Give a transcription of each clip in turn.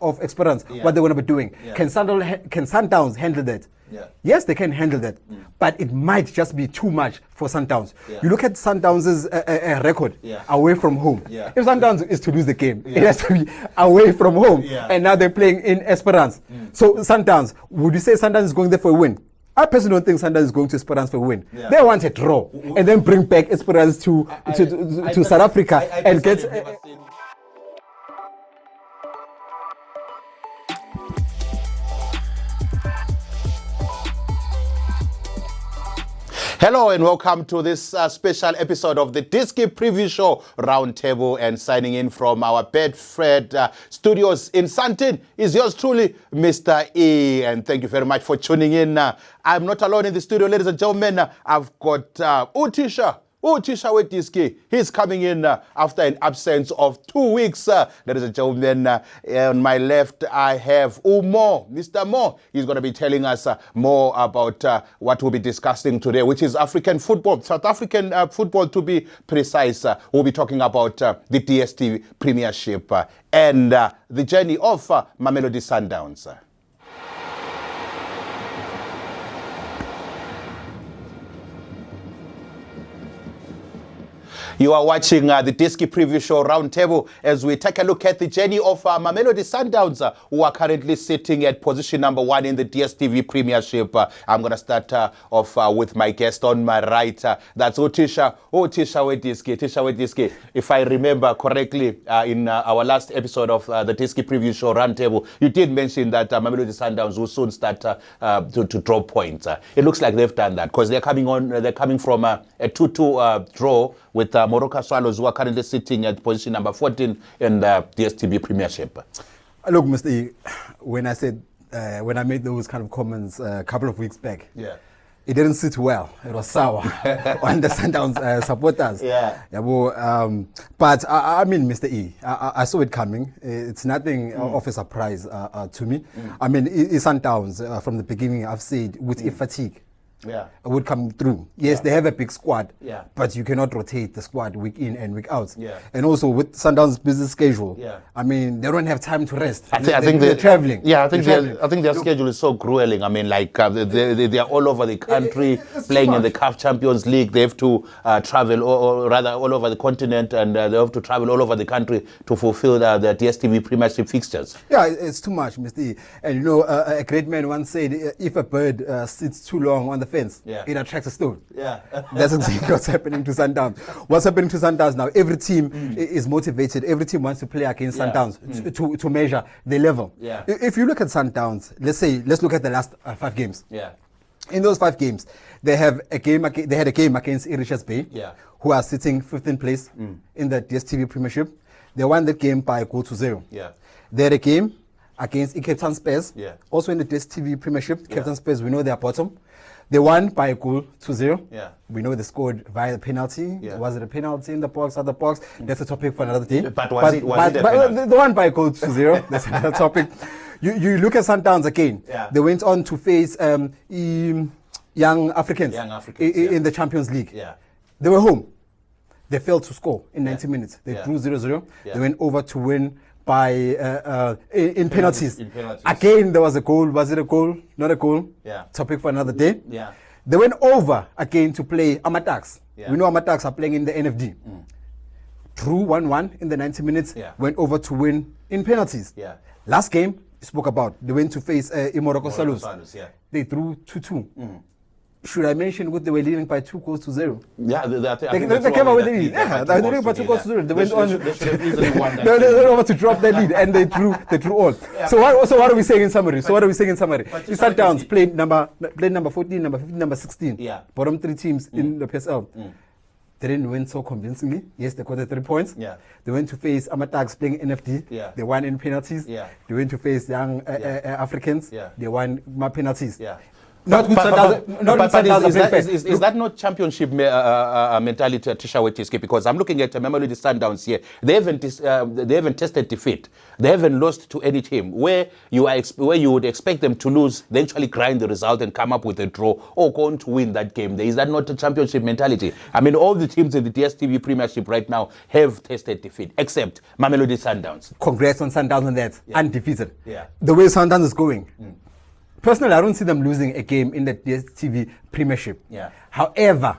of experience, what they're going to be doing. Can Sundowns handle that? Yes, they can handle that, but it might just be too much for Sundowns. You look at Sundowns' record away from home. If Sundowns is to lose the game, it has to be away from home, and now they're playing in Esperance. So Sundowns, would you say Sundowns is going there for a win? I personally don't think Sundowns is going to Esperance for a win. They want a draw and then bring back Esperance to South Africa and get. Hello and welcome to this special episode of the Diski Preview Show Round Table, and signing in from our Betfred studios in Sandton is yours truly, Mr. E. And thank you very much for tuning in. I'm not alone in the studio, ladies and gentlemen. I've got Uthisha weDiski. He's coming in after an absence of 2 weeks. Ladies and gentlemen, on my left, I have Umo, Mr. Mo. He's going to be telling us more about what we'll be discussing today, which is African football, South African football to be precise. We'll be talking about the DSTV Premiership and the journey of Mamelodi Sundowns. You are watching the Diski Preview Show Roundtable as we take a look at the journey of Mamelodi Sundowns, who are currently sitting at position number 1 in the DSTV Premiership. I'm going to start off with my guest on my right. That's Uthisha weDiski. If I remember correctly, in our last episode of the Diski Preview Show Roundtable, you did mention that Mamelodi Sundowns will soon start to draw points. It looks like they've done that because they're coming from a 2-2 draw with Mamelodi Swallows, who are currently sitting at position number 14 in the DSTV Premiership. Look, Mr. E, when I made those kind of comments a couple of weeks back, it didn't sit well. It was sour on the Sundowns supporters. But I mean, Mr. E, I saw it coming. It's nothing of a surprise to me. I mean, Sundowns from the beginning, I've said, with fatigue. Would come through. Yes, they have a big squad, but you cannot rotate the squad week in and week out. And also with Sundowns' busy schedule, I mean, they don't have time to rest. I think they're traveling. I think their schedule is so grueling. I mean, like they are all over the country playing in the CAF Champions League. They have to travel, or rather, all over the continent, and they have to travel all over the country to fulfill the DSTV Premiership fixtures. Yeah, it's too much, Mr. E. And you know, a great man once said, if a bird sits too long on the fence, it attracts a stone. That's exactly what's happening to Sundowns. What's happening to Sundowns now? Every team is motivated. Every team wants to play against Sundowns to measure the level. If you look at Sundowns, let's look at the last 5 games. In those 5 games, they had a game against Richards Bay, who are sitting 15th place in the DSTV Premiership. They won that game by a goal to 0. They had a game against Cape Town Spurs, also in the DSTV Premiership. Cape Town Spurs, we know they are bottom. They won by a goal to 0. We know they scored via the penalty. Was it a penalty in the box, out the box? That's a topic for another day. But was it a penalty? They won by a goal to 0. That's another topic. You look at Sundowns again. They went on to face young Africans in the Champions League. They were home. They failed to score in 90 minutes. They drew 0-0. They went over to win by in penalties. Again, there was a goal. Was it a goal? Not a goal. Topic for another day. They went over again to play Amatax. We know Amatax are playing in the NFD. Drew 1-1 in the 90 minutes. Went over to win in penalties. Last game, we spoke about. They went to face Mamelodi Sundowns. They drew 2-2. Should I mention what they were leading by 2 goals to 0? They came over with the lead. They were leading by 2 goals to 0. They went on. They went over to drop their lead, and they drew all. So what are we saying in summary? Sundowns played number 14, number 15, number 16. Bottom 3 teams in the PSL. They didn't win so convincingly. Yes, they got the 3 points. They went to face Amatax playing NFD. They won in penalties. They went to face young Africans. They won my penalties. Not with Sundowns. Not with Sundowns. Is that not championship mentality, Uthisha, weDiski? Because I'm looking at Mamelodi Sundowns here. They haven't tested defeat. They haven't lost to any team. Where you would expect them to lose, they actually grind the result and come up with a draw or go on to win that game. Is that not a championship mentality? I mean, all the teams in the DSTV Premiership right now have tested defeat, except Mamelodi Sundowns. Congrats on Sundowns on that. Yeah. Undefeated. Yeah. The way Sundowns is going. Personally, I don't see them losing a game in the DSTV Premiership. Yeah. However,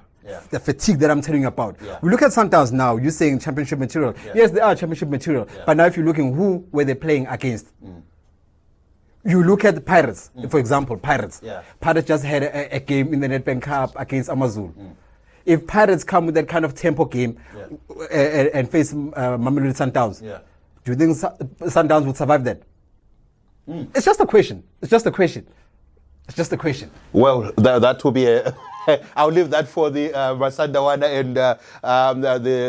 the fatigue that I'm telling you about. We look at Sundowns now, you're saying championship material. Yes, they are championship material. But now if you're looking, who were they playing against? You look at the Pirates, for example, Pirates. Pirates just had a game in the Nedbank Cup against Amazulu. If Pirates come with that kind of tempo game and face Mamelodi Sundowns, do you think Sundowns would survive that? It's just a question. It's just a question. It's just a question. Well, that will be a... I'll leave that for the Masandawana and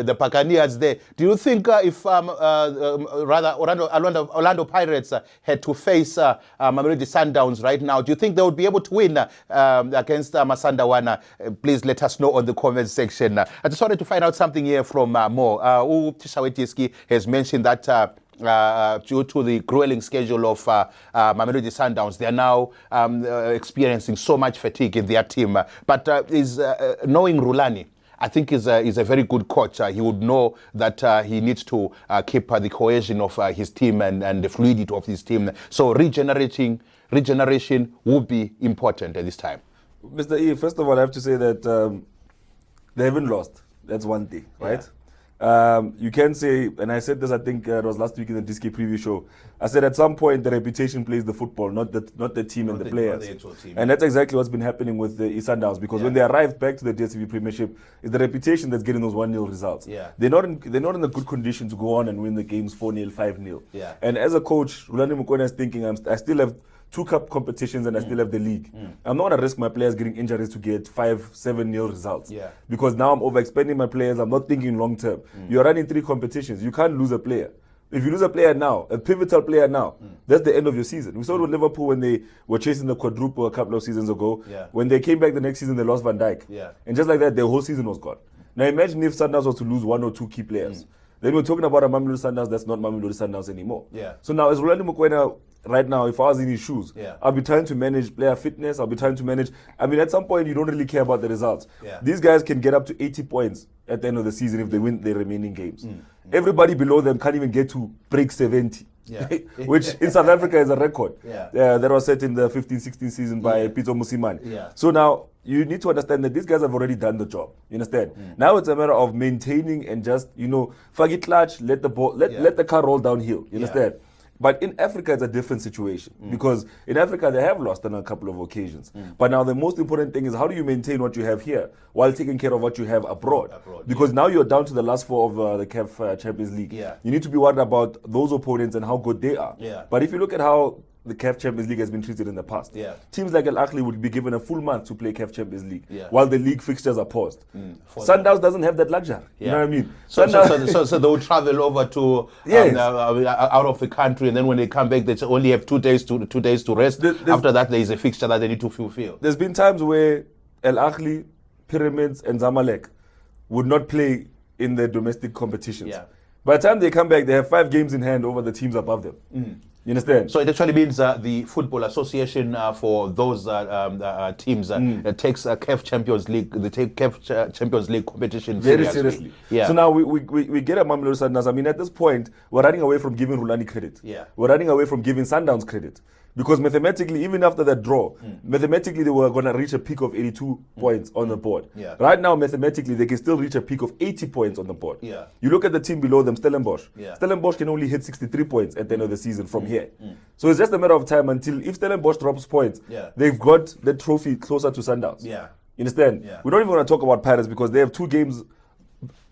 the Buccaneers there. Do you think if rather Orlando Pirates had to face Mamelodi Sundowns right now, do you think they would be able to win against Masandawana? Please let us know on the comment section. I just wanted to find out something here from Mo. Uthisha weDiski has mentioned that due to the grueling schedule of Mamelodi Sundowns, they are now experiencing so much fatigue in their team. But knowing Rulani, I think is a very good coach. He would know that he needs to keep the cohesion of his team and the fluidity of his team. So regeneration would be important at this time. Mr. E, first of all, I have to say that they haven't lost. That's one thing, right? You can say, and I said this, I think it was last week in the Diski preview show, I said at some point the reputation plays the football, not the team and the players. And that's exactly what's been happening with the Sundowns, because when they arrived back to the DSTV Premiership, it's the reputation that's getting those 1-0 results. They're not in a good condition to go on and win the games 4-0, 5-0. And as a coach, Rulani Mukwena is thinking, I still have 2 cup competitions and I still have the league. I'm not going to risk my players getting injuries to get 5-7-0 results. Because now I'm overexpending my players. I'm not thinking long term. You're running 3 competitions. You can't lose a player. If you lose a player now, a pivotal player now, that's the end of your season. We saw it with Liverpool when they were chasing the quadruple a couple of seasons ago. When they came back the next season, they lost Van Dijk. And just like that, their whole season was gone. Now imagine if Sundowns was to lose 1 or 2 key players. Then we're talking about a Mamelodi Sundowns that's not Mamelodi Sundowns anymore. So now as Rulani Mukwena, right now, if I was in his shoes, I'll be trying to manage player fitness. I'll be trying to manage. I mean, at some point, you don't really care about the results. These guys can get up to 80 points at the end of the season if they win their remaining games. Everybody below them can't even get to break 70, which in South Africa is a record. That was set in the 15-16 season by Pito Musimani. So now you need to understand that these guys have already done the job. You understand? Now it's a matter of maintaining and just, fag it clutch, let the car roll downhill. You understand? But in Africa, it's a different situation because in Africa, they have lost on a couple of occasions. But now the most important thing is how do you maintain what you have here while taking care of what you have abroad? Because now you're down to the last 4 of the CAF Champions League. You need to be worried about those opponents and how good they are. But if you look at how the CAF Champions League has been treated in the past. Teams like Al Ahly would be given a full month to play CAF Champions League while the league fixtures are paused. Sundowns doesn't have that luxury. You know what I mean? So they will travel over to out of the country, and then when they come back, they only have 2 days to rest. After that, there is a fixture that they need to fulfill. There's been times where Al Ahly, Pyramids, and Zamalek would not play in their domestic competitions. By the time they come back, they have 5 games in hand over the teams above them. You understand? So it actually means the Football Association for those teams that takes CAF Champions League, they take CAF Champions League competition very seriously. So now we get a Mamelodi Sundowns. I mean, at this point, we're running away from giving Rulani credit. We're running away from giving Sundowns credit. Because mathematically, even after that draw, mathematically they were going to reach a peak of 82 points on the board. Right now, mathematically, they can still reach a peak of 80 points on the board. You look at the team below them, Stellenbosch. Stellenbosch can only hit 63 points at the end of the season from here. So it's just a matter of time until if Stellenbosch drops points, they've got the trophy closer to Sundowns. You understand? We don't even want to talk about Pirates because they have 2 games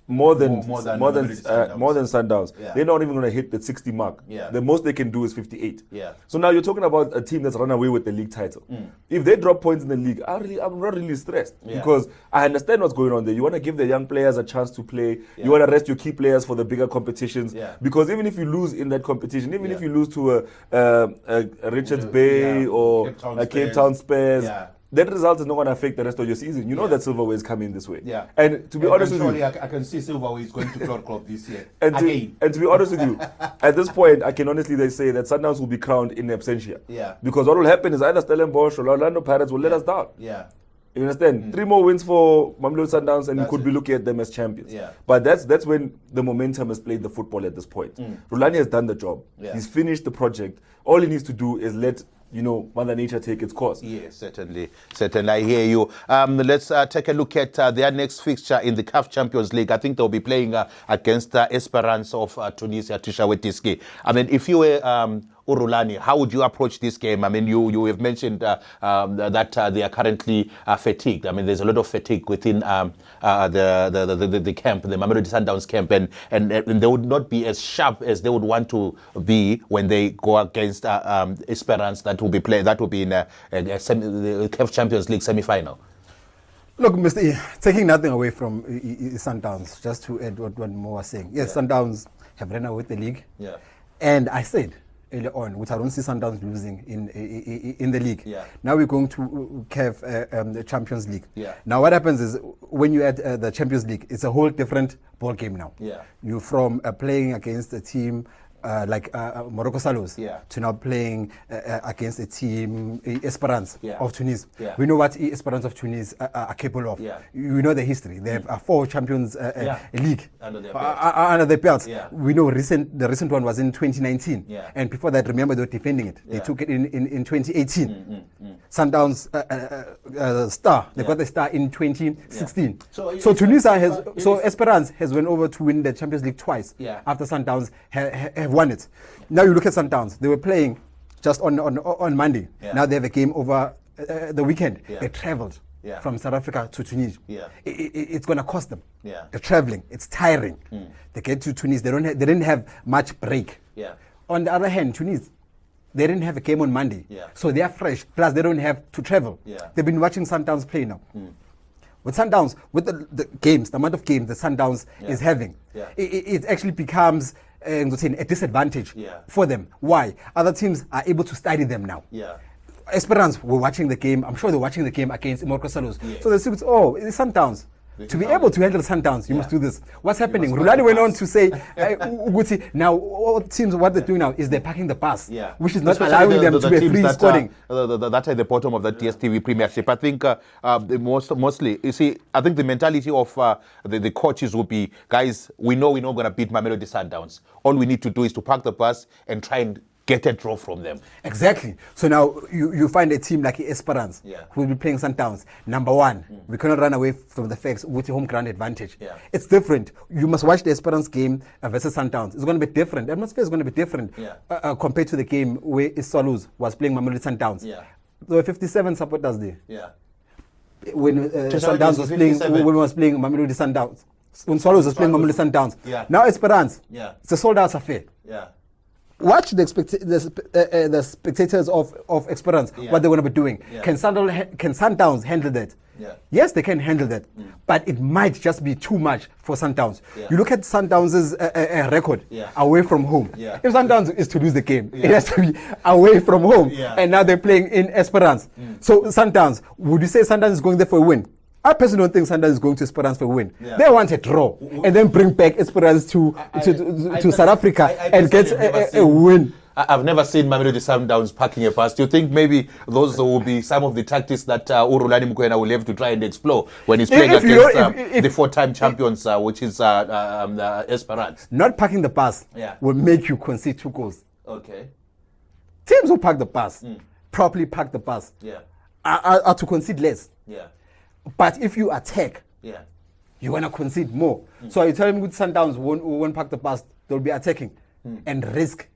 more than Sundowns. They're not even going to hit the 60 mark. The most they can do is 58. So now you're talking about a team that's run away with the league title. If they drop points in the league, I'm not really stressed because I understand what's going on there. You want to give the young players a chance to play. You want to rest your key players for the bigger competitions. Because even if you lose in that competition, even if you lose to a Richards Bay or a Cape Town Spurs, that result is not going to affect the rest of your season. You know that silverware is coming this way. Yeah. And to be honest with you, I can see silverware is going to Cloud Club this year. And to be honest with you, at this point, I can honestly say that Sundowns will be crowned in absentia. Yeah. Because what will happen is either Stellenbosch or Orlando Pirates will let us down. Yeah. You understand? 3 more wins for Mamelodi Sundowns, and you could be looking at them as champions. Yeah. But that's when the momentum has played the football at this point. Rulani has done the job. Yeah. He's finished the project. All he needs to do is let Mother Nature take its course. Yes, certainly. I hear you. Let's take a look at their next fixture in the CAF Champions League. I think they'll be playing against Esperance of Tunisia, Uthisha weDiski. I mean, if you were Urulani, how would you approach this game? I mean, you have mentioned that they are currently fatigued. I mean, there's a lot of fatigue within the camp, the Mamelodi Sundowns camp, and they would not be as sharp as they would want to be when they go against Esperance that will be in the CAF Champions League semi-final. Look, Mr. E, taking nothing away from Sundowns, just to add what Mo was saying. Yes, Sundowns have ran away with the league. Yeah. And I said earlier on, which I don't see Sundowns losing in the league. Yeah. Now we're going to CAF the Champions League. Yeah. Now what happens is when you're at the Champions League, it's a whole different ball game now. Yeah. You're from playing against a team like Morocco Salos to now playing against a team, Esperance of Tunis. Yeah. We know what Esperance of Tunis are capable of. Yeah. We know the history. They have 4 Champions League under their belts. Yeah. We know the recent one was in 2019. Yeah. And before that, remember, they were defending it. They took it in 2018. Sundowns star. They got the star in 2016. Yeah. So Tunisia Esperance has went over to win the Champions League twice after Sundowns have won it. Now you look at Sundowns. They were playing just on Monday. Yeah. Now they have a game over the weekend. Yeah. They traveled from South Africa to Tunis. Yeah. It's going to cost them. Yeah. They're traveling. It's tiring. They get to Tunis. They didn't have much break. Yeah. On the other hand, Tunis, they didn't have a game on Monday. Yeah. So they are fresh. Plus, they don't have to travel. Yeah. They've been watching Sundowns play now. With Sundowns, with the games, the amount of games that Sundowns is having, it actually becomes a disadvantage for them. Why? Other teams are able to study them now. Yeah. Esperance were watching the game. I'm sure they're watching the game against Morocco Salos. Yeah. So they say, oh, it's Sundowns. To be able to handle Sundowns, you must do this. What's happening? Rulani went on to say, now all teams, what they're doing now is they're packing the bus, which is not especially allowing them to be free scoring. That's at the bottom of the DSTV Premiership. I think mostly, you see, I think the mentality of the coaches will be, guys, we know we're not going to beat Mamelodi Sundowns. All we need to do is to park the bus and try and get a draw from them. Exactly. So now you find a team like Esperance who will be playing Sundowns. Number one, we cannot run away from the facts with the home ground advantage. Yeah. It's different. You must watch the Esperance game versus Sundowns. It's going to be different. The atmosphere is going to be different compared to the game where Swallows was playing Mamelodi Sundowns. Yeah. There were 57 supporters there. Yeah. When Sundowns was playing, when was playing Mamelodi Sundowns. When Swallows was playing Mamelodi Sundowns. Yeah. Now Esperance. Yeah. It's a sold-out affair. Yeah. Watch the spectators of Esperance, what they're going to be doing. Yeah. Can Sundowns handle that? Yeah. Yes, they can handle that, but it might just be too much for Sundowns. Yeah. You look at Sundowns' record away from home. Yeah. If Sundowns is to lose the game, it has to be away from home, and now they're playing in Esperance. So Sundowns, would you say Sundowns is going there for a win? I personally don't think Sundowns is going to Esperance for a win. Yeah. They want a draw and then bring back Esperance to South Africa and get a win. I've never seen Mamelodi Sundowns packing a pass. Do you think maybe those will be some of the tactics that Urulani Mukwena will have to try and explore when he's playing against the 4-time champions, which is Esperance? Not packing the pass will make you concede 2 goals. Okay. Teams who pack the pass, properly pack the pass, are to concede less. Yeah. But if you attack, you're going to concede more. So you're telling me with Sundowns won't pack the pass, they'll be attacking and risk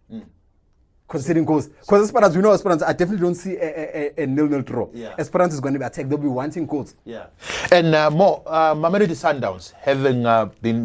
conceding goals. Because Esperance, we know Esperance, I definitely don't see a 0-0 draw. Yeah. Esperance is going to be attacked. They'll be wanting goals. Yeah. And more, Mamelodi Sundowns, having been,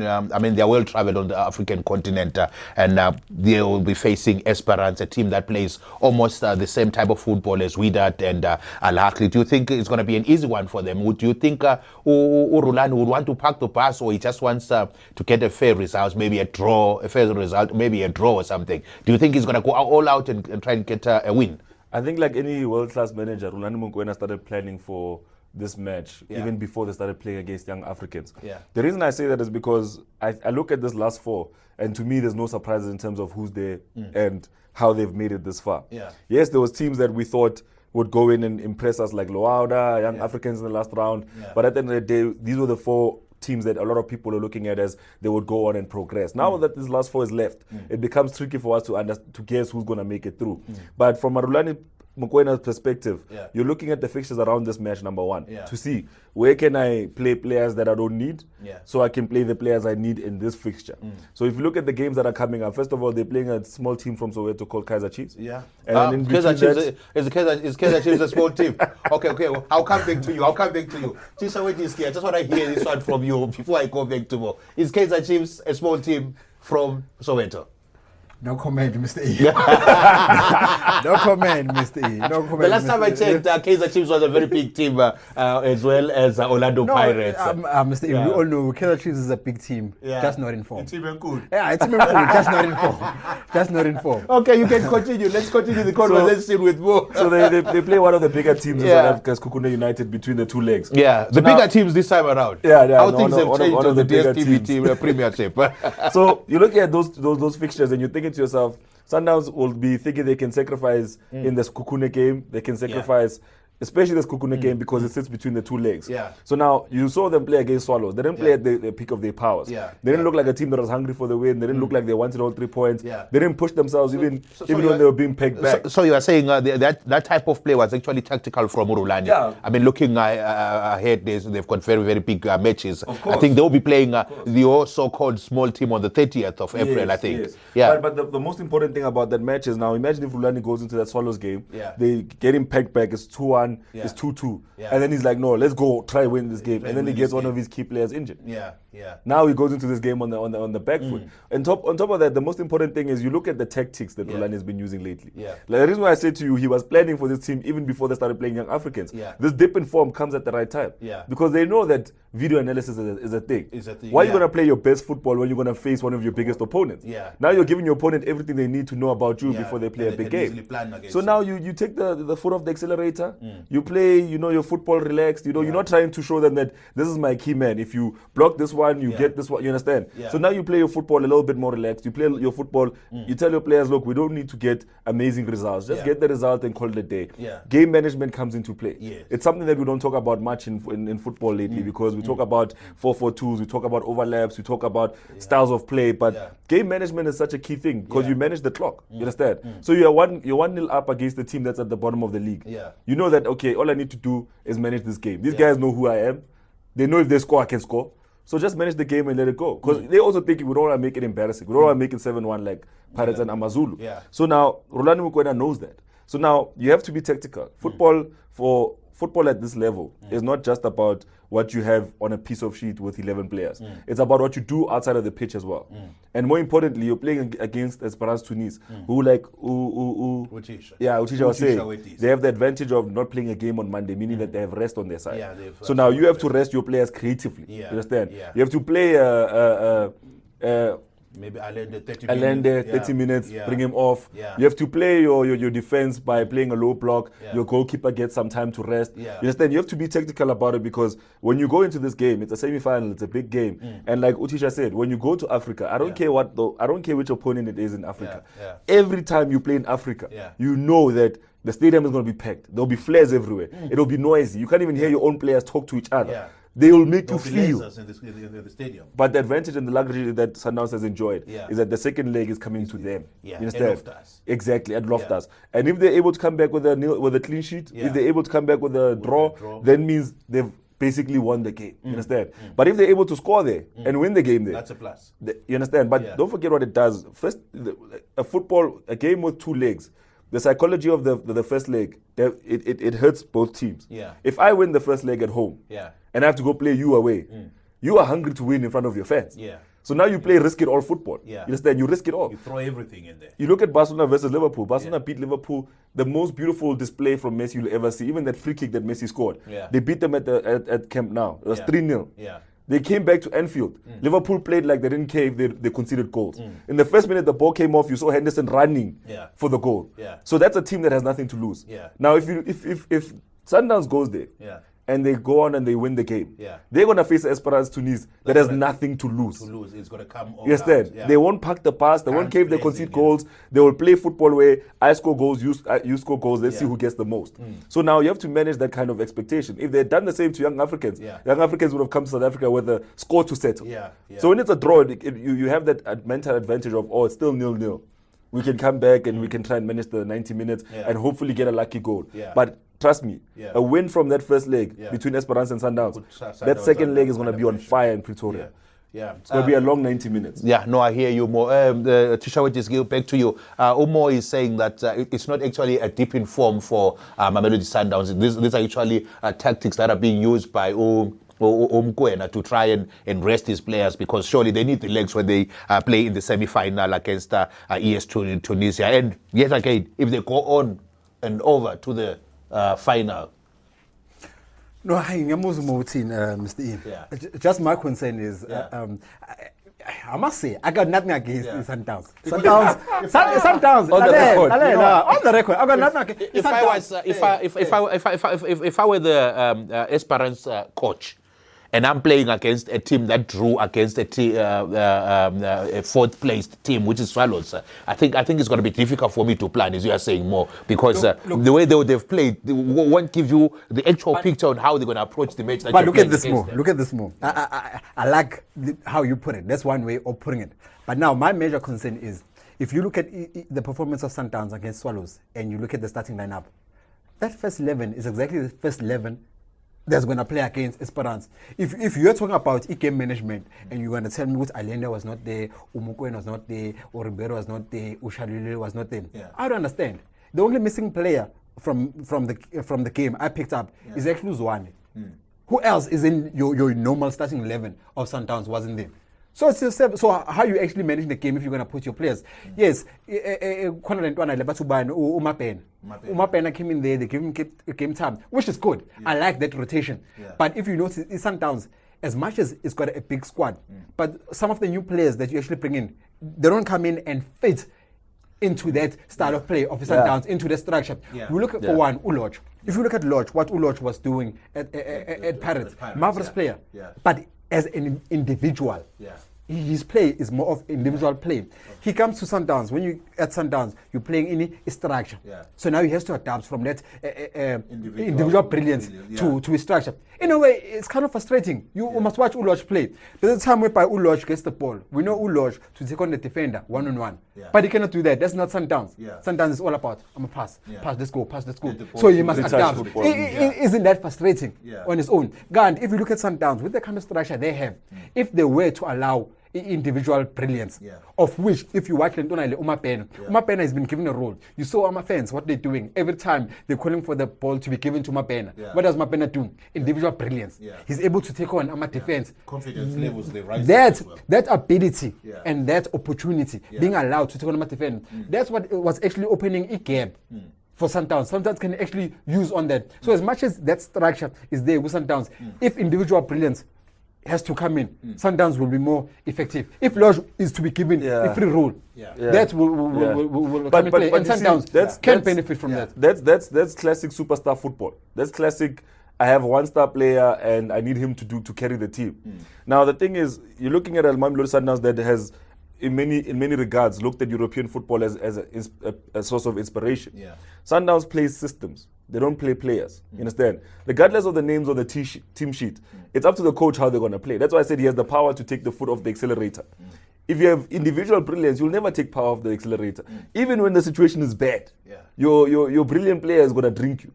they're well traveled on the African continent, and they will be facing Esperance, a team that plays almost the same type of football as Wydad and Al Ahly. Do you think it's going to be an easy one for them? Do you think Urulani would want to pack the pass, or he just wants to get a fair result, maybe a draw or something? Do you think he's going to go all out and try and get a win? I think like any world-class manager, Rulani Mokwena started planning for this match even before they started playing against young Africans. The reason I say that is because I look at this last 4, and to me there's no surprises in terms of who's there and how they've made it this far. Yes, there was teams that we thought would go in and impress us, like Loauda, young Africans in the last round. But at the end of the day, these were the 4 teams that a lot of people are looking at as they would go on and progress. Now that this last 4 is left, it becomes tricky for us to guess who's going to make it through. But from a Rulani Mokwena's perspective, you're looking at the fixtures around this match, number 1, to see where can I play players that I don't need so I can play the players I need in this fixture. So if you look at the games that are coming up, first of all, they're playing a small team from Soweto called Kaizer Chiefs. And Kaizer Chiefs is Kaizer Chiefs a small team? Okay, well, I'll come back to you. Just weDiski, I just want to hear this one from you before I go back to more. Is Kaizer Chiefs a small team from Soweto? No comment, Mr. E. No comment, Mr. E. No comment. The last time I checked, Kaizer Chiefs was a very big team as well as Orlando Pirates. Mr. E, we all know Kaizer Chiefs is a big team, just not in form. It's even cool. It's even cool, just not in form. Okay, you can continue. Let's continue the conversation with Mo. So they play one of the bigger teams in South Africa's Kukune United between the 2 legs. The bigger teams this time around. How things have changed on the DSTV Premiership. So you look at those fixtures and you think to yourself, Sundowns will be thinking they can sacrifice in the Kukune game. They can sacrifice, especially this Kukune game, because it sits between the 2 legs. So now you saw them play against Swallows. They didn't play at the peak of their powers. They didn't look like a team that was hungry for the win. They didn't look like they wanted all 3 points. They didn't push themselves even when they were being pegged back. So you are saying that type of play was actually tactical from Urulani. I mean, looking ahead, they've got very, very big matches. I think they'll be playing the so-called small team on the 30th of April, I think. But the most important thing about that match is now, imagine if Urulani goes into that Swallows game, they get him pegged back, it's 2-1, it's 2-2. And then he's like, no, let's go try win this game. And then he gets one of his key players injured. Now he goes into this game on the back foot. And on top of that, the most important thing is you look at the tactics that Rulani has been using lately. Like, the reason why I said to you, he was planning for this team even before they started playing young Africans. This dip in form comes at the right time. Because they know that video analysis is a thing. Why are you going to play your best football when you're going to face one of your biggest opponents? Now you're giving your opponent everything they need to know about you before they play a big game. So now you take the foot off the accelerator, you play, your football relaxed, you're not trying to show them that this is my key man. If you block this one, you get this one, you understand? So now you play your football a little bit more relaxed. You play your football, you tell your players, look, we don't need to get amazing results. Just get the result and call it a day. Game management comes into play. It's something that we don't talk about much in football lately because we talk about 4-4-2s, we talk about overlaps, we talk about styles of play, but game management is such a key thing because you manage the clock. You understand? So you're 1-0 up against the team that's at the bottom of the league. You know that, okay, all I need to do is manage this game. These guys know who I am. They know if they score, I can score. So just manage the game and let it go. Because they also think we don't want to make it embarrassing. We don't want to make it 7-1 like Pirates and Amazulu. So now, Rulani Mokwena knows that. So now, you have to be tactical. Football at this level is not just about what you have on a piece of sheet with 11 players. It's about what you do outside of the pitch as well. And more importantly, you're playing against Esperance Tunis, Uthisha was saying, they have the advantage of not playing a game on Monday, meaning that they have rest on their side. So now you have to rest your players creatively. You understand? You have to play maybe Allende 30 minutes, bring him off. You have to play your defense by playing a low block. Your goalkeeper gets some time to rest. You understand? You have to be tactical about it because when you go into this game, it's a semi-final, it's a big game. And like Uthisha said, when you go to Africa, I don't care which opponent it is in Africa. Every time you play in Africa, you know that the stadium is going to be packed. There'll be flares everywhere. It'll be noisy. You can't even hear your own players talk to each other. They will make you feel. In the stadium. But the advantage and the luxury that Sundowns has enjoyed is that the second leg is coming to them. You understand? Exactly, at Loftus. And if they're able to come back with a clean sheet, if they're able to come back with a draw, then means they've basically won the game. You understand? But if they're able to score there and win the game there, that's a plus. You understand? But don't forget what it does. First, a game with 2 legs. The psychology of the first leg, it hurts both teams. If I win the first leg at home and I have to go play you away, you are hungry to win in front of your fans. So now you play risk it all football. You understand? You risk it all. You throw everything in there. You look at Barcelona versus Liverpool. Barcelona beat Liverpool, the most beautiful display from Messi you'll ever see. Even that free kick that Messi scored. They beat them at Camp Nou. It was 3-0. They came back to Anfield. Liverpool played like they didn't care if they conceded goals. In the first minute, the ball came off. You saw Henderson running for the goal. So that's a team that has nothing to lose. Now, if Sundowns goes there and they go on and they win the game, they're going to face Esperance Tunis that has nothing to lose. It's going to come all Yes, out. they won't pack the pass. They won't care if they concede goals. They will play football where I score goals, you score goals. Let's see who gets the most. So now you have to manage that kind of expectation. If they had done the same to young Africans, young Africans would have come to South Africa with a score to settle. So when it's a draw, you have that mental advantage of, it's still 0-0. We can come back and we can try and manage the 90 minutes and hopefully get a lucky goal. But trust me, a win from that first leg between Esperance and Sundowns, that second leg is going to be on fire in Pretoria. It's going to be a long 90 minutes. I hear you more. Tisha, weDiski, back to you. Umo is saying that it's not actually a dip in form for Mamelodi Sundowns. These are actually tactics that are being used by Umkwena to try and rest his players, because surely they need the legs when they play in the semi-final against ES Tunisia. And yet again, if they go on and over to the final. No, Mr. E. Just my concern is, I must say, I got nothing against Sundowns. Sundowns. On the record, I got nothing against. If I were the Esperance coach, and I'm playing against a team that drew against a fourth placed team, which is Swallows, I think it's going to be difficult for me to plan, as you are saying, more, because the way they've played won't give you the actual picture on how they're going to approach the match. But look at this more. I like how you put it. That's one way of putting it. But now my major concern is, if you look at the performance of Sundowns against Swallows and you look at the starting lineup, that first 11 is exactly the first 11 that's going to play against Esperance. If you're talking about game management and you're going to tell me what Allende was not there, Umukwen was not there, or Ribeiro was not there, Ushalile was not there, I don't understand. The only missing player from the game I picked up is actually Zwane. Who else is in your normal starting 11 of Sundowns wasn't there? So how you actually manage the game if you're going to put your players? Yes, Umapena came in there, they gave him game time, which is good. I like that rotation. But if you notice, in Sundowns, as much as it's got a big squad, but some of the new players that you actually bring in, they don't come in and fit into that style of play of Sundowns, into the structure. We look at, for one, Uloj. If you look at Lodge, what Uloj was doing at Pirates, marvelous player. But as an individual, his play is more of individual play. He comes to Sundowns. When you at Sundowns, you're playing in a structure. So now he has to adapt from that individual brilliance to his structure. In a way, it's kind of frustrating. You must watch Uloj play. There's a time whereby Uloj gets the ball. We know Uloj to take on the defender one-on-one. But he cannot do that. That's not Sundowns. Sundowns is all about, I'm a pass. Pass, let's go. So he must adapt. Isn't that frustrating on his own? God, if you look at Sundowns, with the kind of structure they have, if they were to allow individual brilliance, of which, if you watch Umapena has been given a role. You saw fans what they're doing. Every time they're calling for the ball to be given to Umapena. What does Umapena do? Individual brilliance. He's able to take on defense. Confidence levels, they rise. That ability and that opportunity, being allowed to take on defense, that's what was actually opening a gap for Sundowns. Sundowns can actually use on that. So as much as that structure is there with Sundowns, if individual brilliance has to come in, Sundowns will be more effective. If Lodge is to be given a free role, that will come in play. And Sundowns can benefit from that. That's classic superstar football. That's classic. I have one star player and I need him to carry the team. Now the thing is, you're looking at Mamelodi Sundowns that has in many regards looked at European football as a source of inspiration. Sundowns plays systems. They don't play players. You understand? Regardless of the names on the team sheet, it's up to the coach how they're going to play. That's why I said he has the power to take the foot off the accelerator. If you have individual brilliance, you'll never take power off the accelerator. Even when the situation is bad, your brilliant player is going to drink you.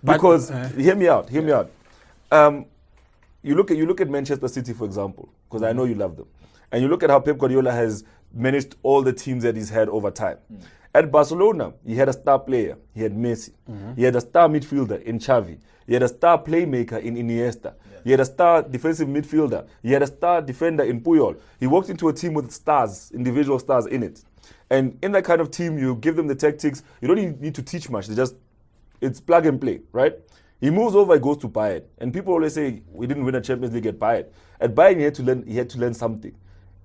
Because, hear me out. You look at Manchester City, for example, because I know you love them. And you look at how Pep Guardiola has managed all the teams that he's had over time. At Barcelona, he had a star player. He had Messi. He had a star midfielder in Xavi. He had a star playmaker in Iniesta. He had a star defensive midfielder. He had a star defender in Puyol. He walked into a team with stars, individual stars in it. And in that kind of team, you give them the tactics. You don't need to teach much. It's plug and play, right? He moves over, he goes to Bayern. And people always say, we didn't win a Champions League at Bayern. At Bayern, he had to learn something.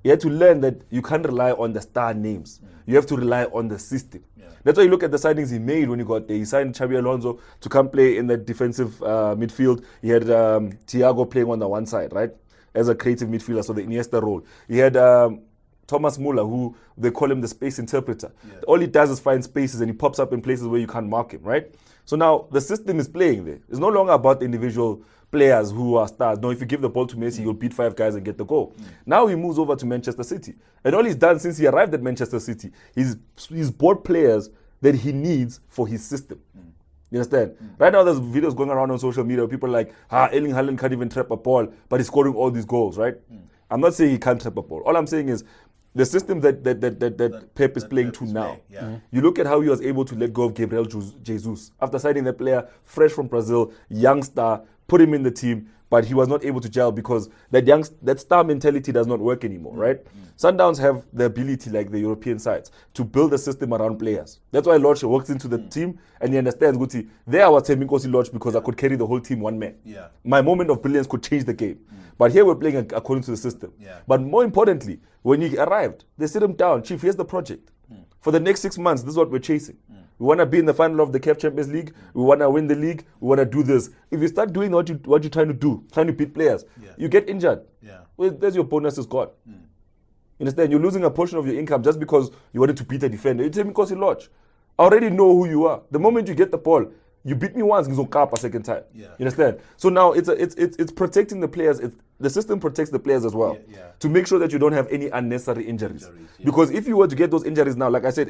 He had to learn that you can't rely on the star names. You have to rely on the system. That's why you look at the signings he made when he got there. He signed Xabi Alonso to come play in the defensive midfield. He had Thiago playing on the one side, right? As a creative midfielder, so the Iniesta role. He had Thomas Muller, who they call him the space interpreter. All he does is find spaces and he pops up in places where you can't mark him, right? So now the system is playing there. It's no longer about the individual players who are stars. No, if you give the ball to Messi, you'll beat 5 guys and get the goal. Now he moves over to Manchester City. And all he's done since he arrived at Manchester City, he's bought players that he needs for his system. You understand? Right now there's videos going around on social media where people are like, Erling Haaland can't even trap a ball, but he's scoring all these goals, right? I'm not saying he can't trap a ball. All I'm saying is the system that Pep is playing to now. You look at how he was able to let go of Gabriel Jesus after signing that player fresh from Brazil, young star, put him in the team, but he was not able to gel because that star mentality does not work anymore, right? Sundowns have the ability, like the European sides, to build a system around players. That's why Lodge works into the team and he understands, Guti, there I was telling Nkosi Lodge because I could carry the whole team one man. My moment of brilliance could change the game. But here we're playing according to the system. But more importantly, when he arrived, they sit him down, Chief, here's the project. For the next 6 months, this is what we're chasing. We want to be in the final of the CAF Champions League. We want to win the league. We want to do this. If you start doing what you're trying to do, trying to beat players, you get injured. Well, there's your bonus is gone. You understand? You're losing a portion of your income just because you wanted to beat a defender. You tell me because you lodge. I already know who you are. The moment you get the ball, you beat me once, you cap a second time. You understand? So now it's protecting the players. The system protects the players as well to make sure that you don't have any unnecessary injuries. Because if you were to get those injuries now, like I said,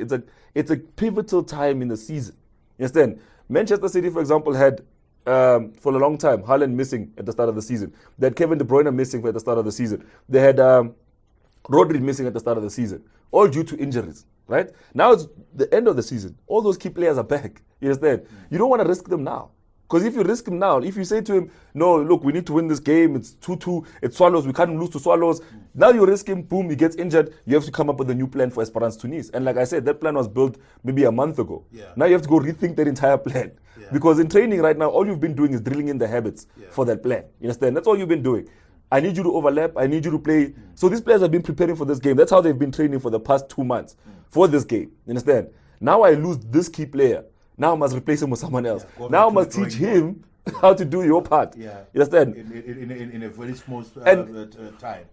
it's a pivotal time in the season. You understand? Manchester City, for example, had for a long time Haaland missing at the start of the season. They had Kevin De Bruyne missing at the start of the season. They had Rodri missing at the start of the season, all due to injuries. Right? Now it's the end of the season. All those key players are back. You understand? You don't want to risk them now. Because if you risk him now, if you say to him, no, look, we need to win this game, it's 2-2, it's Swallows, we can't lose to Swallows. Now you risk him, boom, he gets injured. You have to come up with a new plan for Esperance Tunis. And like I said, that plan was built maybe a month ago. Now you have to go rethink that entire plan. Because in training right now, all you've been doing is drilling in the habits for that plan. You understand? That's all you've been doing. I need you to overlap. I need you to play. So these players have been preparing for this game. That's how they've been training for the past 2 months for this game. You understand? Now I lose this key player. Now I must replace him with someone else. Now I must teach him how to do your part. You understand? In a very small time.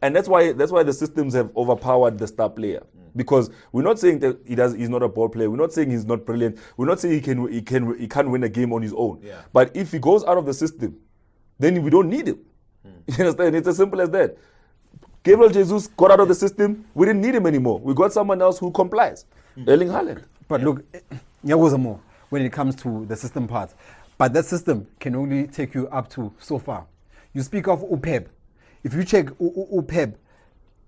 And that's why the systems have overpowered the star player. Because we're not saying that he's not a ball player. We're not saying he's not brilliant. We're not saying he can't win a game on his own. But if he goes out of the system, then we don't need him. You understand? It's as simple as that. Gabriel Jesus got out of the system. We didn't need him anymore. We got someone else who complies. Erling Haaland. But look, more when it comes to the system part. But that system can only take you up to so far. You speak of UPEP. If you check UPEP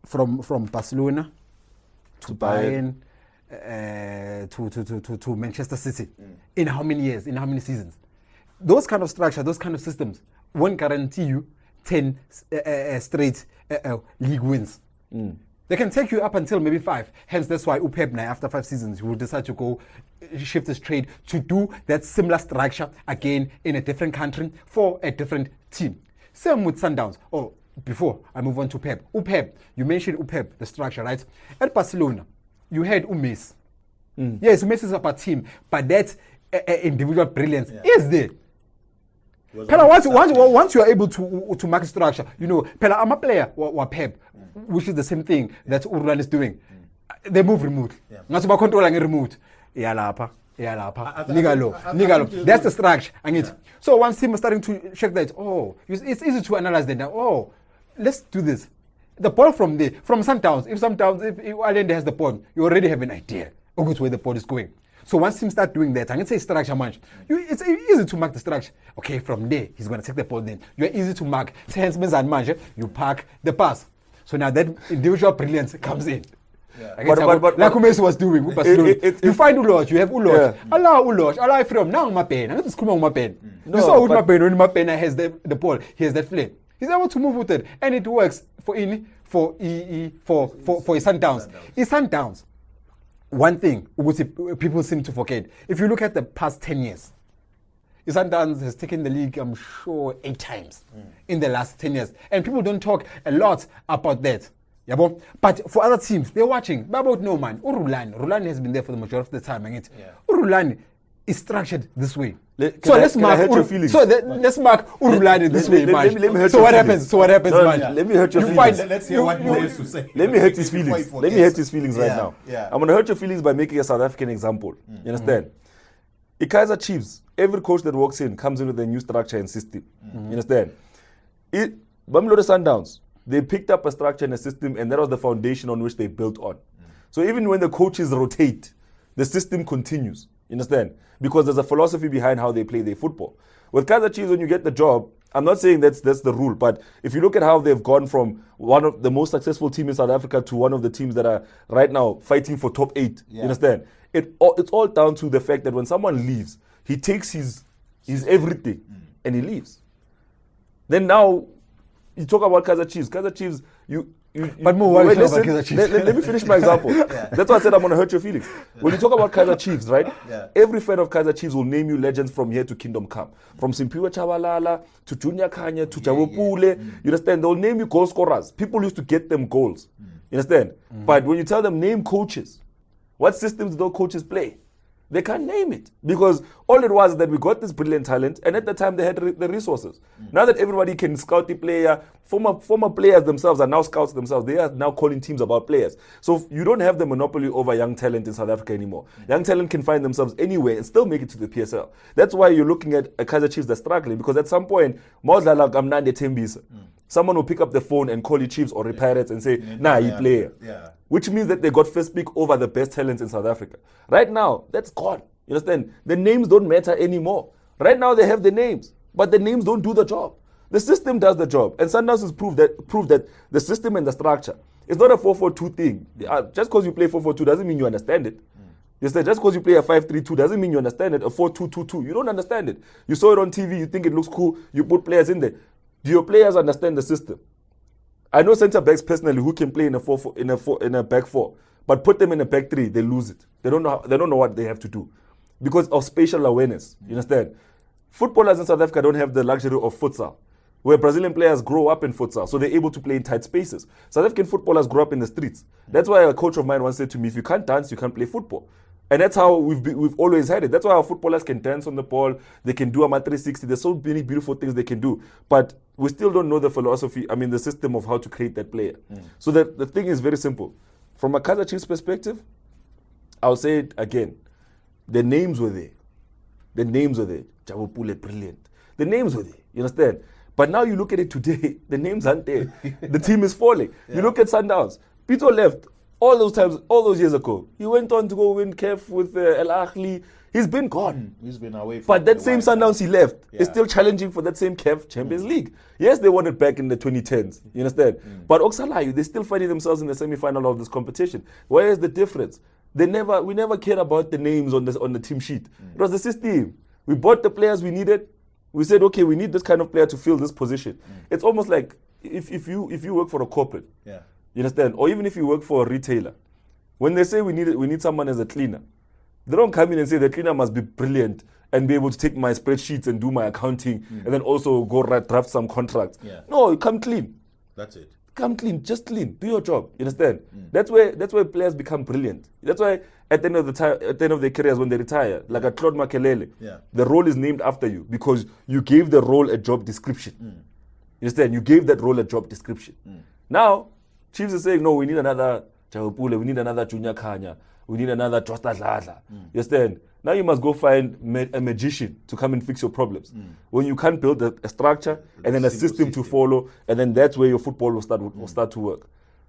from Barcelona to Bayern to Manchester City, in how many years, in how many seasons? Those kind of structure, those kind of systems won't guarantee you 10 straight league wins. They can take you up until maybe 5. Hence, that's why UPEP now, after 5 seasons, he will decide to go shift his trade to do that similar structure again in a different country for a different team. Same with Sundowns. Oh, before I move on to Pep. UPEP, you mentioned UPEP, the structure, right? At Barcelona, you had Messi. Yes, Messi is about team, but that individual brilliance is there. Pela, once you are able to mark structure, you know, Pela, I'm a player, or Pep, which is the same thing that Urlan is doing. They move remote. Not about controlling a remote. Nigalo. That's the structure. So once team is starting to check that, it's easy to analyze that now. Let's do this. The ball from Sundowns, if Allende has the ball, you already have an idea of where the ball is going. So once team start doing that, I can say structure much. It's easy to mark the structure. Okay, from there, he's going to take the ball then. You're easy to mark. Hence, you park the pass. So now that individual brilliance comes in. But like Messi was doing with Barcelona. You find Ulosh, you have Ulosh. Allah Ulosh, Allah from now my pen. I'm just coming my pen. You saw with my pen when my pen has the ball, he has that flame. He's able to move with it, and it works for his Sundowns. His Sundowns. One thing people seem to forget, if you look at the past 10 years, Sundowns has taken the league, I'm sure, 8 times in the last 10 years. And people don't talk a lot about that. Yeah, but for other teams, they're watching. But about no man, Rulani has been there for the majority of the time. And Rulani is structured this way. Let's mark Urulani this way, man. So what happens? Man? Let me hurt your feelings. Let's hear what you have to say. Let me hurt his feelings. Let me hurt his feelings right now. I'm gonna hurt your feelings by making a South African example. You understand? The Kaizer Chiefs, every coach that walks in comes in with a new structure and system. You understand? Mamelodi Sundowns, they picked up a structure and a system, and that was the foundation on which they built on. So even when the coaches rotate, the system continues. You understand? Because there's a philosophy behind how they play their football. With Kaizer Chiefs, when you get the job, I'm not saying that's the rule, but if you look at how they've gone from one of the most successful teams in South Africa to one of the teams that are right now fighting for top 8, you understand? It's all down to the fact that when someone leaves, he takes his everything and he leaves. Then now, you talk about Kaizer Chiefs. Kaizer Chiefs, let me finish my example. That's why I said I'm going to hurt your feelings. When you talk about Kaizer Chiefs, right? Every fan of Kaizer Chiefs will name you legends from here to Kingdom Come. From Simpiwe Chabalala to Junior Kanya to Jabopule. You understand? They'll name you goal scorers. People used to get them goals. You understand? But when you tell them name coaches, what systems do those coaches play? They can't name it, because all it was that we got this brilliant talent, and at the time they had the resources. Now that everybody can scout the player, former players themselves are now scouts themselves. They are now calling teams about players. So you don't have the monopoly over young talent in South Africa anymore. Young talent can find themselves anywhere and still make it to the PSL. That's why you're looking at a Kaizer Chiefs that's struggling, because at some point, someone will pick up the phone and call you Chiefs or Pirates and say, you player. Which means that they got first pick over the best talents in South Africa. Right now, that's gone. You understand? The names don't matter anymore. Right now, they have the names, but the names don't do the job. The system does the job. And Sundowns has proved that the system and the structure, it's not a 4-4-2 thing. Just because you play 4-4-2 doesn't mean you understand it. You say just because you play a 5-3-2 doesn't mean you understand it. A 4-2-2-2, you don't understand it. You saw it on TV, you think it looks cool, you put players in there. Do your players understand the system? I know centre backs personally who can play in a back 4, but put them in a back 3, they lose it. They don't know what they have to do because of spatial awareness. You understand? Footballers in South Africa don't have the luxury of futsal, where Brazilian players grow up in futsal, so they're able to play in tight spaces. South African footballers grow up in the streets. That's why a coach of mine once said to me, if you can't dance, you can't play football. And that's how we've always had it. That's why our footballers can dance on the ball. They can do a 360. There's so many beautiful things they can do. But we still don't know the philosophy, the system of how to create that player. So the thing is very simple. From a Kaizer Chiefs perspective, I'll say it again. The names were there. Jabopule, brilliant. The names were there. You understand? But now you look at it today, the names aren't there. The team is falling. You look at Sundowns. Pito left. All those years ago, he went on to go win CAF with El Ahly. He's been gone. He's been away. But that same Sundowns he left is still challenging for that same CAF Champions League. Yes, they won it back in the 2010s. You understand? But Oksalayu, they're still fighting themselves in the semi-final of this competition. Where is the difference? We never cared about the names on the team sheet. It was the system. We bought the players we needed. We said, okay, we need this kind of player to fill this position. It's almost like if you work for a corporate. You understand? Or even if you work for a retailer, when they say we need someone as a cleaner, they don't come in and say the cleaner must be brilliant and be able to take my spreadsheets and do my accounting and then also go draft some contracts. No, come clean. That's it. Come clean, just clean. Do your job. You understand? That's where players become brilliant. That's why at the end of their careers when they retire, like a Claude Makelele, the role is named after you because you gave the role a job description. You understand? You gave that role a job description. Now, Chiefs are saying, no, we need another Jabopule, we need another Junior Kanya, we need another Josta Dladla. You understand? Now you must go find a magician to come and fix your problems. When you can't build a structure and then a system to follow, and then that's where your football will start to work.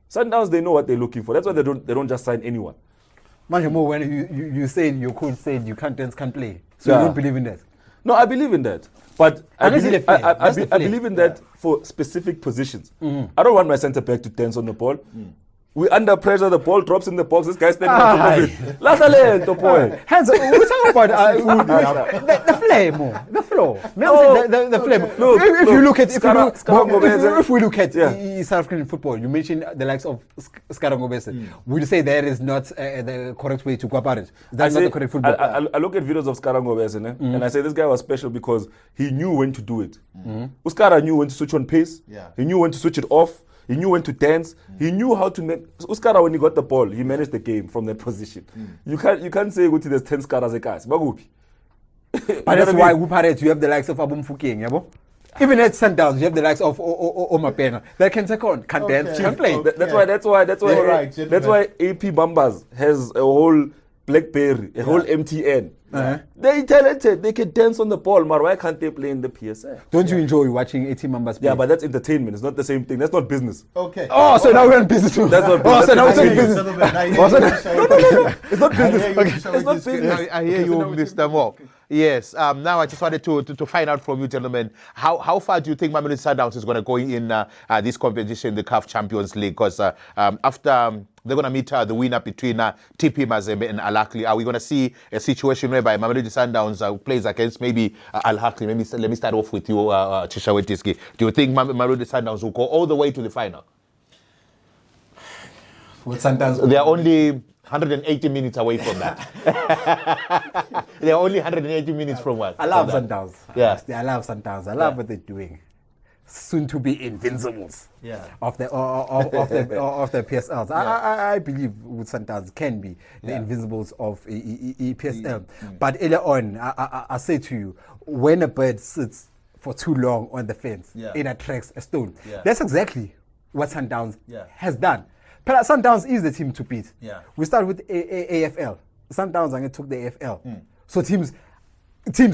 Sundowns, they know what they're looking for. That's why they don't just sign anyone. Manjamo, when you said your coach said you can't dance, can't play, so you don't believe in that? No, I believe in that. But I believe in that for specific positions. I don't want my centre back to dance on the ball. We under pressure, the ball drops in the box, this guy standing on top of it. Last talent, boy. Hands, we're talking about the flame, the flow. The flame. If we look at South African football, you mentioned the likes of Skara Ngobese. Would you say that is not the correct way to go about it? That's not the correct football. I look at videos of Skara Ngobese, and I say this guy was special because he knew when to do it. Uskara knew when to switch on pace. He knew when to switch it off. He knew when to dance. He knew how to make. Uskara, when he got the ball, he managed the game from that position. You can't say there's 10 Skaras guys. But that's why you have the likes of Abum Fuking, even at Sundowns, you have the likes of Omar Pena that can take on, can dance, can play. That's why AP Bambas has a whole BlackBerry, a whole MTN. They're talented. They can dance on the ball, but why can't they play in the PSL? Don't you enjoy watching 18 members play? Yeah, but that's entertainment. It's not the same thing. That's not business. Okay. Oh, so now we're in business. That's not business. Oh, so now we're talking business. It's not business. It's not business. I hear you, Mr. Mo. Yes. Now I just wanted to find out from you, gentlemen, how far do you think Mamelodi Sundowns is going to go in this competition, the CAF Champions League? Because after they're going to meet the winner between TP Mazembe and Al Ahly, are we going to see a situation whereby Mamelodi Sundowns plays against maybe Al Ahly? Maybe let me start off with you, weDiski. Do you think Mamelodi Sundowns will go all the way to the final? With Sundowns, they are only 180 minutes away from that. They are only 180 minutes from what? I love Sundowns. Yeah. I love Sundowns. I love what they're doing. Soon to be invincibles of the PSLs. I believe with Sundowns can be the invincibles of PSL. But earlier on, I say to you, when a bird sits for too long on the fence, it attracts a stone. That's exactly what Sundowns has done. But Sundowns is the team to beat. We start with AFL. Sundowns took the AFL. So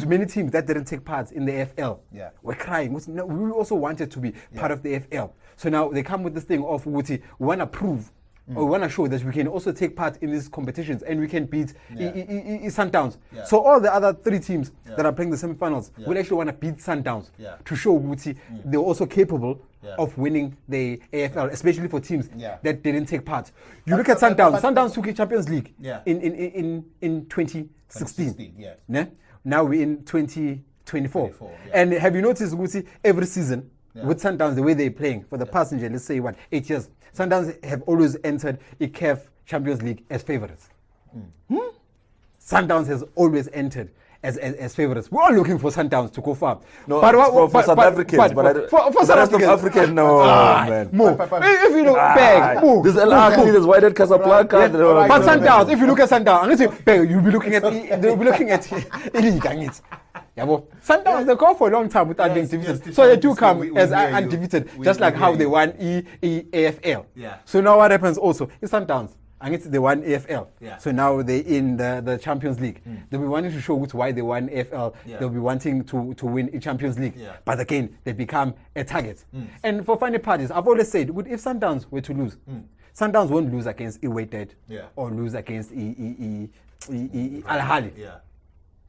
many teams that didn't take part in the AFL were crying. We also wanted to be part of the AFL. So now they come with this thing of we want to prove or we want to show that we can also take part in these competitions and we can beat Sundowns. So all the other 3 teams that are playing the semi-finals will actually want to beat Sundowns to show they're also capable of winning the AFL, especially for teams that didn't take part. You look at Sundowns. Sundowns took a Champions League in 2016. Now we're in 2024. And have you noticed, every season with Sundowns, the way they're playing for the passenger, let's say 8 years, Sundowns have always entered a CAF Champions League as favorites. Sundowns has always entered as favorites. We're all looking for Sundowns to go far. No, for South Africans, for South Africans, no, man. If you look back, there's Al Ahly, there's Wydad Casablanca. But Sundowns, if you look at Sundowns, you'll be looking at Elite. Sundowns, they go for a long time without being defeated. So they do come as undefeated, just like how they won AFL. So now what happens also is Sundowns. And they won AFL. So now they're in the Champions League. They'll be wanting to show why they won AFL. They'll be wanting to win a Champions League. But again, they become a target. And for funny parties, I've always said, if Sundowns were to lose, Sundowns won't lose against weDiski or lose against Al Ahly.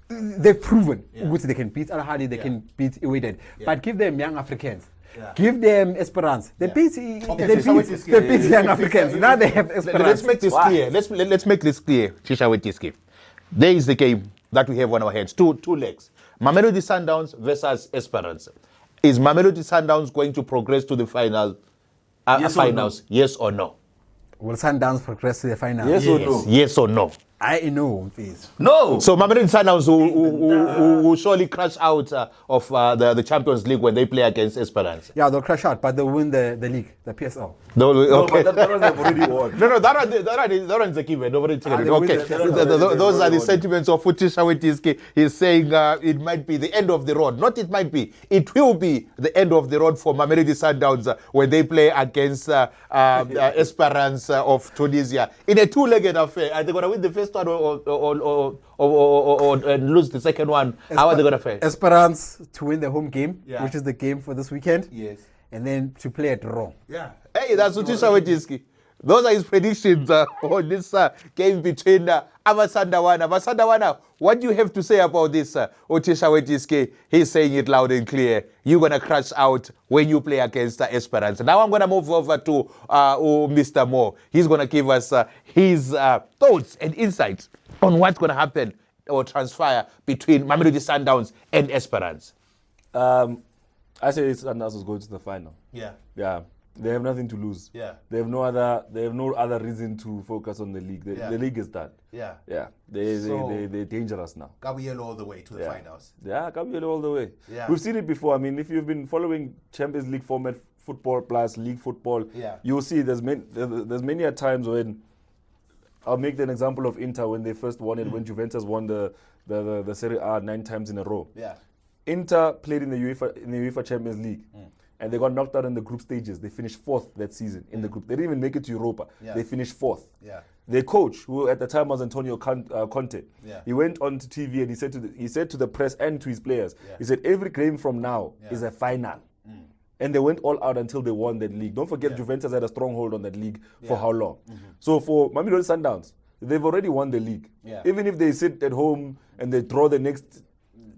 They've proven they can beat Al Ahly, they can beat weDiski. But give them young Africans. Give them Esperance. They beat young Africans. Now they have Esperance. Let's make this clear. Let's make this clear, weDiski. There is the game that we have on our hands. Two legs. Mamelodi Sundowns versus Esperance. Is Mamelodi Sundowns going to progress to the finals? Yes or no? Will Sundowns progress to the final? Yes or no? Yes or no? I know, please. No. So Mamelodi Sundowns will surely crash out of the Champions League when they play against Esperance. Yeah, they'll crash out, but they'll win the league, the PSL. Okay. No, that one they've already won. No, that one's a given. Okay. Those are the sentiments of Uthisha weDiski. He's saying it might be the end of the road. Not it might be. It will be the end of the road for Mamelodi Sundowns when they play against Esperance of Tunisia. In a 2-legged affair, are they going to win the first one or lose the second one? How are they going to fare? Esperance to win the home game, which is the game for this weekend. Yes. And then to play a draw. Hey, that's Uthisha weDiski. those are his predictions on this game between Abasandawana. Abasandawana, what do you have to say about this? Uthisha weDiski, he's saying it loud and clear. You're going to crash out when you play against Esperance. Now I'm going to move over to Mr. Moore. He's going to give us his thoughts and insights on what's going to happen or transpire between Mamelodi Sundowns and Esperance. I say Sundowns is going to the final. Yeah. Yeah. They have nothing to lose. Yeah. They have no other reason to focus on the league. The league is done. Yeah. Yeah. They're dangerous now. Gabriel all the way to the finals. Yeah, Gabriel all the way. Yeah. We've seen it before. I mean, if you've been following Champions League format football plus league football, you'll see there's many a times when I'll make an example of Inter when they first won it, when Juventus won the Serie A 9 times in a row. Yeah. Inter played in the UEFA Champions League. And they got knocked out in the group stages. They finished 4th that season in the group. They didn't even make it to Europa. Yeah. They finished 4th. Yeah. Their coach, who at the time was Antonio Conte, he went on to TV and he said to the press and to his players, he said, every game from now is a final. And they went all out until they won that league. Don't forget, Juventus had a stronghold on that league for how long? So for Mamelodi Sundowns, they've already won the league. Even if they sit at home and they draw the next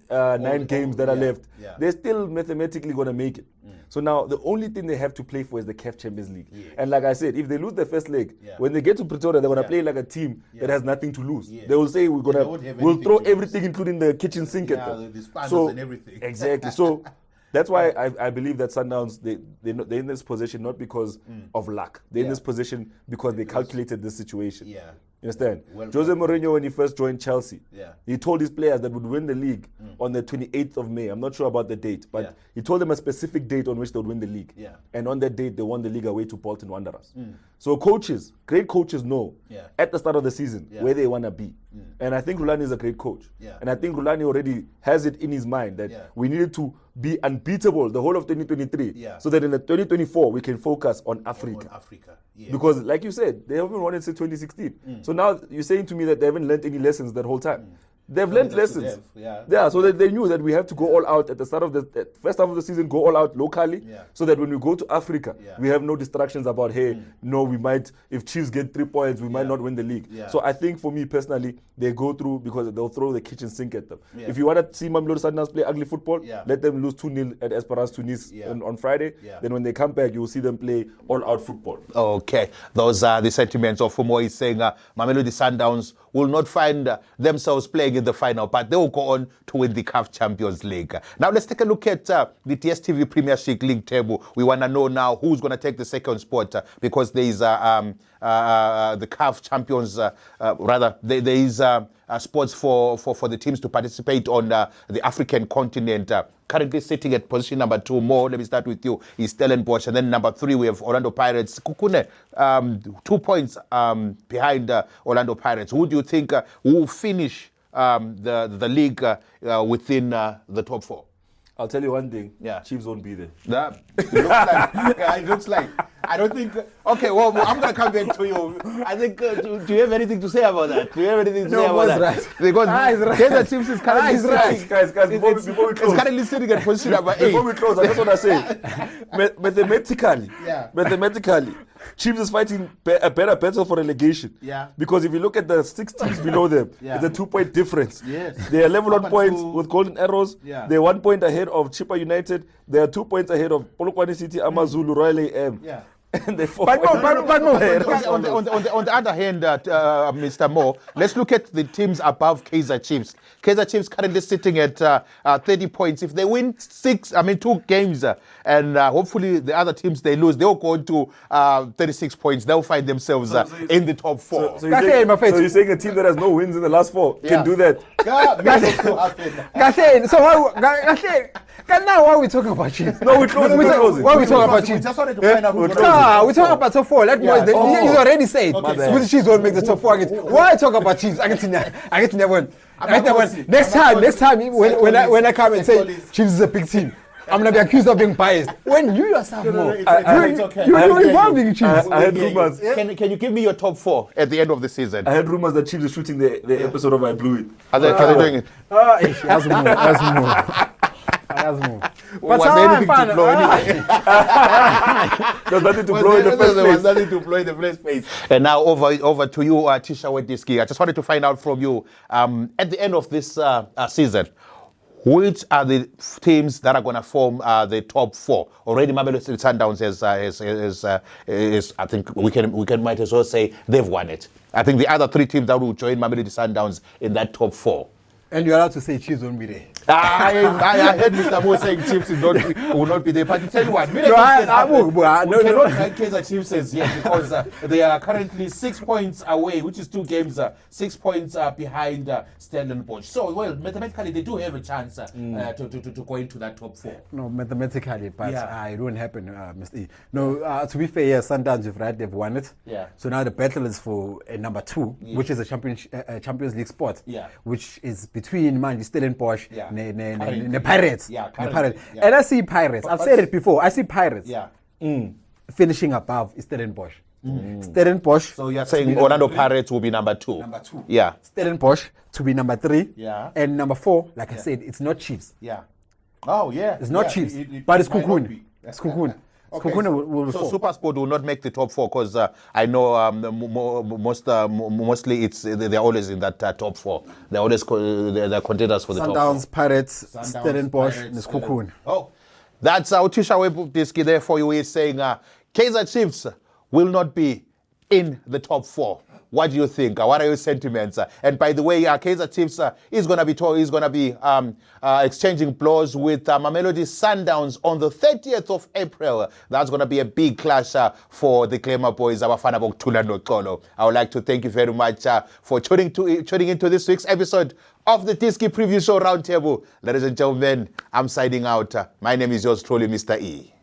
9 games that are left, they're still mathematically going to make it. So now the only thing they have to play for is the CAF Champions League. And like I said, if they lose the first leg, when they get to Pretoria, they're going to play like a team that has nothing to lose. They will say we'll throw everything, including the kitchen sink at them. The spanners and everything. Exactly. So that's why I believe that Sundowns, they're in this position not because of luck. They're in this position because they calculated this situation. You understand? Jose Mourinho, when he first joined Chelsea, he told his players that would win the league on the 28th of May. I'm not sure about the date, but he told them a specific date on which they would win the league. And on that date, they won the league away to Bolton Wanderers. So coaches, great coaches know at the start of the season where they want to be. And I think Rulani is a great coach. And I think Rulani already has it in his mind that we needed to be unbeatable the whole of 2023 so that in the 2024 we can focus on Africa. Because like you said, they haven't won it since 2016. So now you're saying to me that they haven't learned any lessons that whole time. They've learned lessons. So that they knew that we have to go all out at the start of the first half of the season, go all out locally, so that when we go to Africa, we have no distractions about, hey, no, we might, if Chiefs get 3 points, we might not win the league. So I think for me personally, they go through because they'll throw the kitchen sink at them. If you want to see Mamelodi Sundowns play ugly football, let them lose 2-0 at Esperance Tunis on Friday. Then when they come back, you will see them play all out football. Okay, those are the sentiments of Fumo. He's saying Mamelodi Sundowns will not find themselves playing in the final, but they will go on to win the CAF Champions League. Now let's take a look at the DSTV Premiership league table. We want to know now who's going to take the second spot because there is the CAF Champions, there is spots for the teams to participate on the African continent. Currently sitting at position number 2, Mo, let me start with you, is Stellenbosch. And then number 3, we have Orlando Pirates. Kukune, 2 points behind Orlando Pirates. Who do you think will finish the league within the top 4? I'll tell you one thing. Chiefs won't be there. It looks like. I don't think. Okay, well, I'm going to come back to you. I think. Do you have anything to say about that? Do you have anything to say about that? Right. Because Kaizer Chiefs is currently right. Guys, before we close. It's currently sitting at position number 8. Before we close, I just want to say, mathematically, Chiefs is fighting a better battle for relegation. Because if you look at the 6 teams below them, it's a 2-point difference. They are level on points with Golden Arrows. They're 1 point ahead of Chippa United. They are 2 points ahead of Polokwane City, Amazulu, Royal AM. And they but no, on the other hand, Mr. Mo, let's look at the teams above Kaizer Chiefs. Kaizer Chiefs currently sitting at 30 points. If they win 2 games, and hopefully the other teams they lose, they'll go to 36 points. They'll find themselves in the top 4. So you're saying a team that has no wins in the last 4 can do that? Now why are we talking about Chiefs? No, we're closing. Why are we talking about Chiefs? We just wanted to find out who's we're talking about top 4. He's already said the Chiefs won't make the top 4 again. Why talk about Chiefs? I get to never win. Next time when I come and say Chiefs is a big team, I'm going to be accused of being biased. When you yourself know, you're involving Chiefs. I had rumors. Can you give me your top 4 at the end of the season? I had rumors that Chiefs are shooting the episode of I Blew It. Are they doing it? That's more. Was there anything to blow anyway? There's nothing to blow in the first There was place. nothing to blow in the first place. And now over to you, Uthisha weDiski. I just wanted to find out from you, at the end of this season, which are the teams that are going to form the top four? Already, Mamelodi Sundowns is I think we might as well say they've won it. I think the other three teams that will join Mamelodi Sundowns in that top four. And you're allowed to say Chiefs won't be there. I heard Mr. Mo saying Chiefs will not be there. But tell you what, we No, cannot rank Kaizer Chiefs as yet because they are currently 6 points away, which is 2 games, 6 points behind Stellenbosch. So, well, mathematically, they do have a chance to go into that top four. No, mathematically, but it won't happen, Mr. E. No, to be fair, yes, Sundowns, you've right, they've won it. Yeah. So now the battle is for number 2, which is a Champions League spot, which is between Stellenbosch and Pirates. Yeah, Pirates. And I see Pirates. I've said it before. I see Pirates finishing above Stellenbosch. Stellenbosch. So you're saying Orlando Pirates will be number 2? Number 2. Yeah. Stellenbosch to be number 3. Yeah. And number 4, like I said, it's not Chiefs. Yeah. Oh, yeah. It's not Chiefs, but it's Kukun. It's Kukun. Okay. Will So SuperSport will not make the top 4 because I know mostly they're always in that top 4. They're always they're contenders for the top 4. Sundowns, Pirates, Stellenbosch, and Kukun. Oh, that's Uthisha weDiski there for you. He's saying Kaizer Chiefs will not be in the top 4. What do you think? What are your sentiments? And by the way, Kaizer Chiefs is going to be exchanging blows with Mamelodi Sundowns on the 30th of April. That's going to be a big clash for the Glamour Boys. Abafana bokuthula noxolo. I would like to thank you very much for tuning into this week's episode of the Diski Preview Show Roundtable. Ladies and gentlemen, I'm signing out. My name is yours truly, Mr. E.